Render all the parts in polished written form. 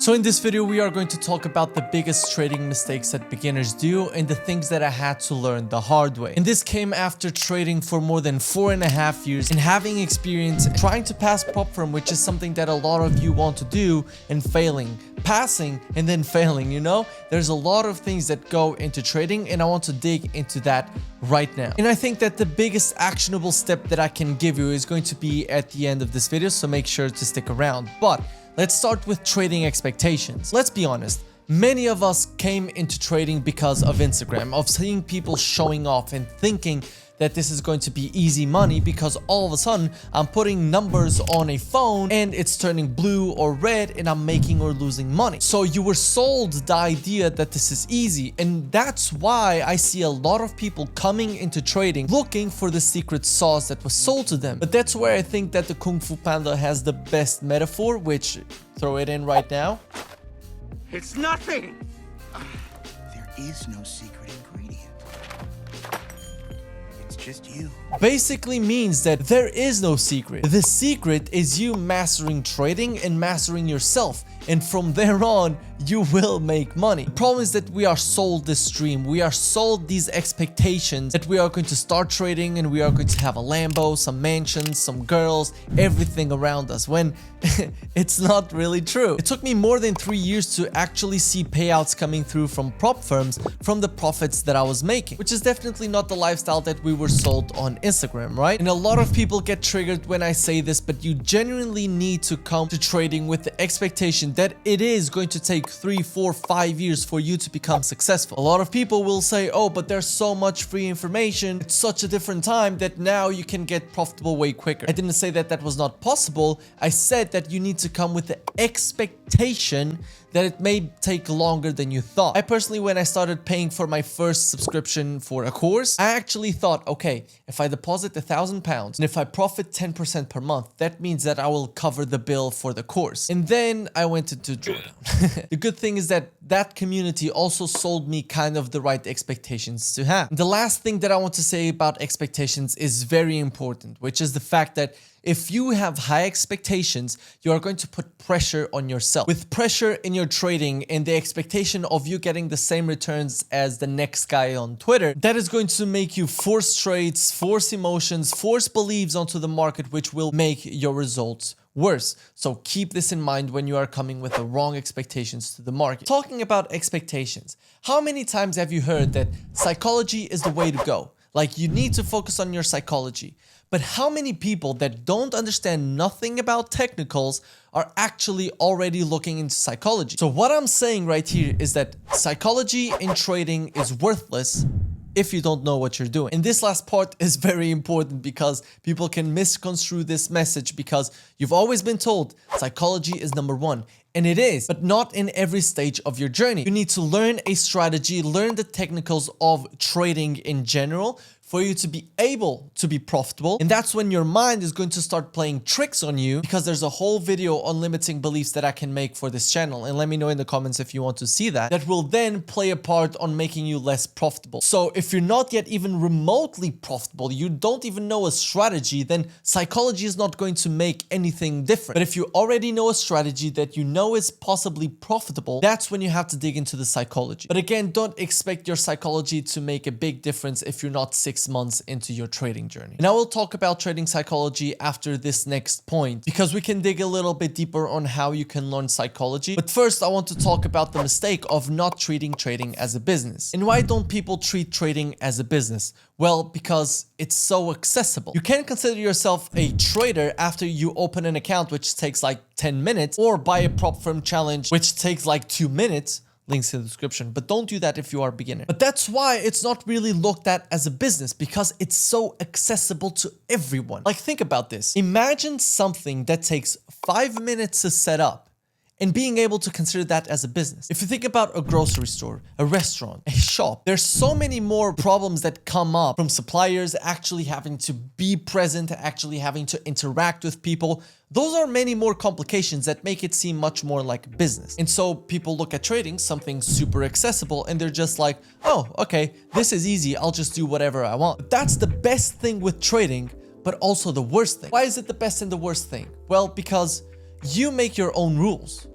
So in this video, we are going to talk about the biggest trading mistakes that beginners do and the things that I had to learn the hard way. And this came after trading for more than 4.5 years and having experience trying to pass prop firm, which is something that a lot of you want to do, and failing. Passing and then failing, you know? There's a lot of things that go into trading and I want to dig into that right now. And I think that the biggest actionable step that I can give you is going to be at the end of this video, so make sure to stick around. But let's start with trading expectations. Let's be honest. Many of us came into trading because of Instagram, of seeing people showing off and thinking that this is going to be easy money because all of a sudden I'm putting numbers on a phone and it's turning blue or red and I'm making or losing money. So you were sold the idea that this is easy, and that's why I see a lot of people coming into trading looking for the secret sauce that was sold to them. But that's where I think that the Kung Fu Panda has the best metaphor, which throw it in right now. It's nothing! There is no secret ingredient. It's just you. Basically means that there is no secret. The secret is you mastering trading and mastering yourself, and from there on you will make money. The problem is that we are sold this dream. We are sold these expectations that we are going to start trading and we are going to have a Lambo, some mansions, some girls, everything around us, when it's not really true. It took me more than 3 years to actually see payouts coming through from prop firms from the profits that I was making, which is definitely not the lifestyle that we were sold on Instagram, right? And a lot of people get triggered when I say this, but you genuinely need to come to trading with the expectation that it is going to take 3, 4, 5 years for you to become successful. A lot of people will say, oh, but there's so much free information, it's such a different time that now you can get profitable way quicker. I didn't say that that was not possible. I said that you need to come with the expectation that it may take longer than you thought. I personally, when I started paying for my first subscription for a course, I actually thought, okay, if I deposit £1,000 and if I profit 10% per month, that means that I will cover the bill for the course. And then I went into drawdown. The good thing is that that community also sold me kind of the right expectations to have. The last thing that I want to say about expectations is very important, which is the fact that if you have high expectations, you are going to put pressure on yourself. With pressure in your trading and the expectation of you getting the same returns as the next guy on Twitter, that is going to make you force trades, force emotions, force beliefs onto the market, which will make your results worse. So keep this in mind when you are coming with the wrong expectations to the market. Talking about expectations, how many times have you heard that psychology is the way to go? Like, you need to focus on your psychology. But how many people that don't understand nothing about technicals are actually already looking into psychology? So what I'm saying right here is that psychology in trading is worthless if you don't know what you're doing. And this last part is very important because people can misconstrue this message, because you've always been told psychology is number one. And it is, but not in every stage of your journey. You need to learn a strategy, learn the technicals of trading in general for you to be able to be profitable. And that's when your mind is going to start playing tricks on you, because there's a whole video on limiting beliefs that I can make for this channel. And let me know in the comments if you want to see that. That will then play a part on making you less profitable. So if you're not yet even remotely profitable, you don't even know a strategy, then psychology is not going to make anything different. But if you already know a strategy that you know is possibly profitable, that's when you have to dig into the psychology. But again, don't expect your psychology to make a big difference if you're not 6 months into your trading journey. And I will talk about trading psychology after this next point, because we can dig a little bit deeper on how you can learn psychology. But first, I want to talk about the mistake of not treating trading as a business. And why don't people treat trading as a business? Well, because it's so accessible. You can consider yourself a trader after you open an account, which takes like 10 minutes, or buy a prop firm challenge, which takes like 2 minutes. Links in the description, but don't do that if you are a beginner. But that's why it's not really looked at as a business, because it's so accessible to everyone. Like, think about this. Imagine something that takes 5 minutes to set up and being able to consider that as a business. If you think about a grocery store, a restaurant, a shop, there's so many more problems that come up, from suppliers actually having to be present, actually having to interact with people. Those are many more complications that make it seem much more like a business. And so people look at trading, something super accessible, and they're just like, oh, okay, this is easy, I'll just do whatever I want. But that's the best thing with trading, but also the worst thing. Why is it the best and the worst thing? Well, because you make your own rules.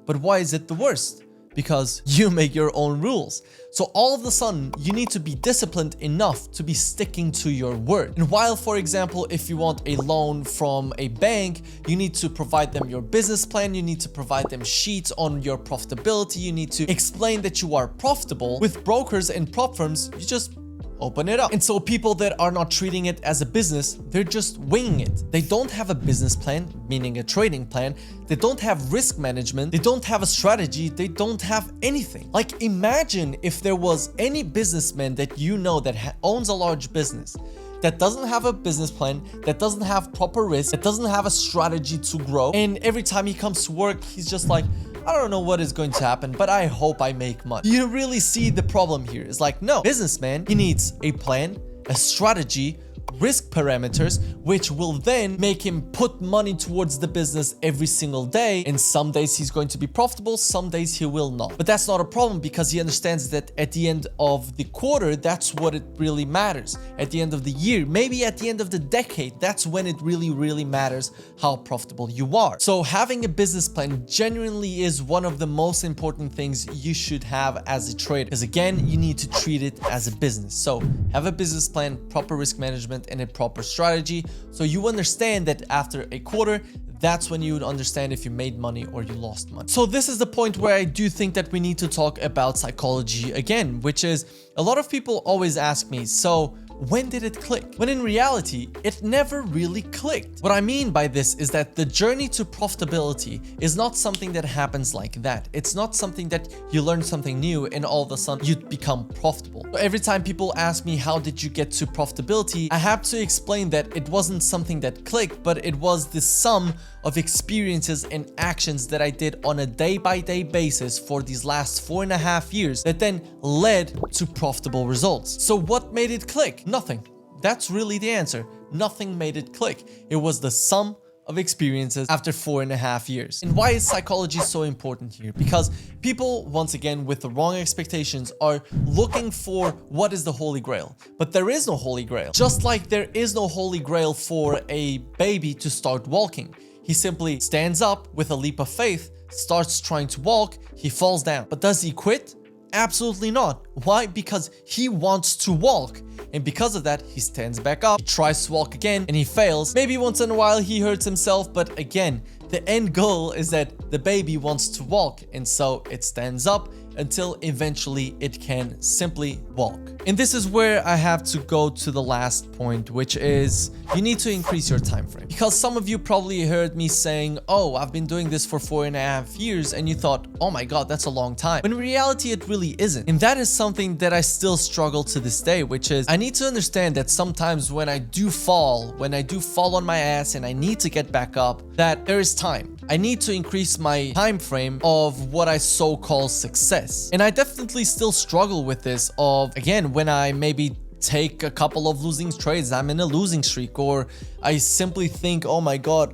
But why is it the worst? Because you make your own rules. So all of a sudden, you need to be disciplined enough to be sticking to your word. And while, for example, if you want a loan from a bank, you need to provide them your business plan, you need to provide them sheets on your profitability, you need to explain that you are profitable. With brokers and prop firms, you just open it up. And so people that are not treating it as a business, they're just winging it. They don't have a business plan, meaning a trading plan. They don't have risk management. They don't have a strategy. They don't have anything. Like, imagine if there was any businessman that you know that owns a large business that doesn't have a business plan, that doesn't have proper risk, that doesn't have a strategy to grow. And every time he comes to work, he's just like, I don't know what is going to happen, but I hope I make money. You really see the problem here. It's like, no, businessman, he needs a plan, a strategy, risk parameters, which will then make him put money towards the business every single day. And some days he's going to be profitable, some days he will not. But that's not a problem because he understands that at the end of the quarter, that's what it really matters. At the end of the year, maybe at the end of the decade, that's when it really matters how profitable you are. So having a business plan genuinely is one of the most important things you should have as a trader. Because again, you need to treat it as a business. So have a business plan, proper risk management, and a proper strategy, so you understand that after a quarter, that's when you would understand if you made money or you lost money. So this is the point where I do think that we need to talk about psychology again, which is a lot of people always ask me, so when did it click? When in reality, it never really clicked. What I mean by this is that the journey to profitability is not something that happens like that. It's not something that you learn something new and all of a sudden you become profitable. So every time people ask me, how did you get to profitability? I have to explain that it wasn't something that clicked, but it was the sum of experiences and actions that I did on a day-by-day basis for these last 4.5 years that then led to profitable results. So what made it click? Nothing. That's really the answer. Nothing made it click. It was the sum of experiences after 4.5 years. And why is psychology so important here? Because people, once again, with the wrong expectations, are looking for what is the holy grail. But there is no holy grail. Just like there is no holy grail for a baby to start walking. He simply stands up with a leap of faith, starts trying to walk, he falls down. But does he quit? Absolutely not. Why? Because he wants to walk. And because of that, he stands back up, he tries to walk again, and he fails. Maybe once in a while he hurts himself, but again, the end goal is that the baby wants to walk, and so it stands up until eventually it can simply walk. And this is where I have to go to the last point, which is you need to increase your time frame. Because some of you probably heard me saying, oh, I've been doing this for 4.5 years, and you thought, oh my god, that's a long time. When in reality, it really isn't. And that is something that I still struggle to this day, which is I need to understand that sometimes when I do fall on my ass and I need to get back up, that there is time. I need to increase my time frame of what I so-call success. And I definitely still struggle with this of, again, when I maybe take a couple of losing trades, I'm in a losing streak, or I simply think, oh my god,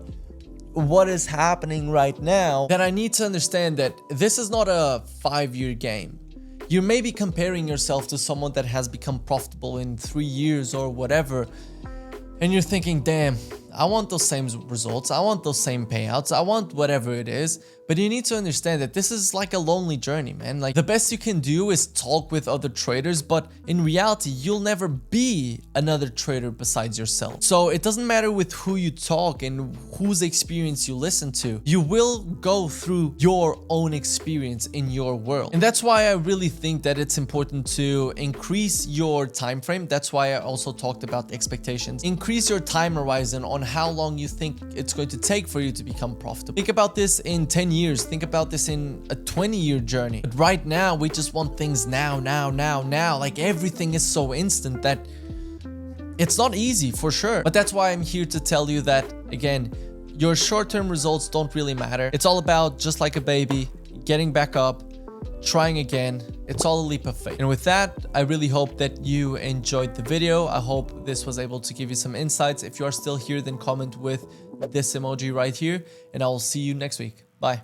what is happening right now? Then I need to understand that this is not a 5-year game. You may be comparing yourself to someone that has become profitable in 3 years or whatever, and you're thinking, damn, I want those same results, I want those same payouts, I want whatever it is. But you need to understand that this is like a lonely journey, man. Like, the best you can do is talk with other traders, but in reality, you'll never be another trader besides yourself. So it doesn't matter with who you talk and whose experience you listen to. You will go through your own experience in your world. And that's why I really think that it's important to increase your time frame. That's why I also talked about expectations. Increase your time horizon on how long you think it's going to take for you to become profitable. Think about this in 10 years. Think about this in a 20-year journey. But right now, we just want things now. Like, everything is so instant that it's not easy for sure. But that's why I'm here to tell you that, again, your short-term results don't really matter. It's all about, just like a baby, getting back up, trying again. It's all a leap of faith. And with that, I really hope that you enjoyed the video. I hope this was able to give you some insights. If you are still here, then comment with this emoji right here, and I will see you next week. Bye.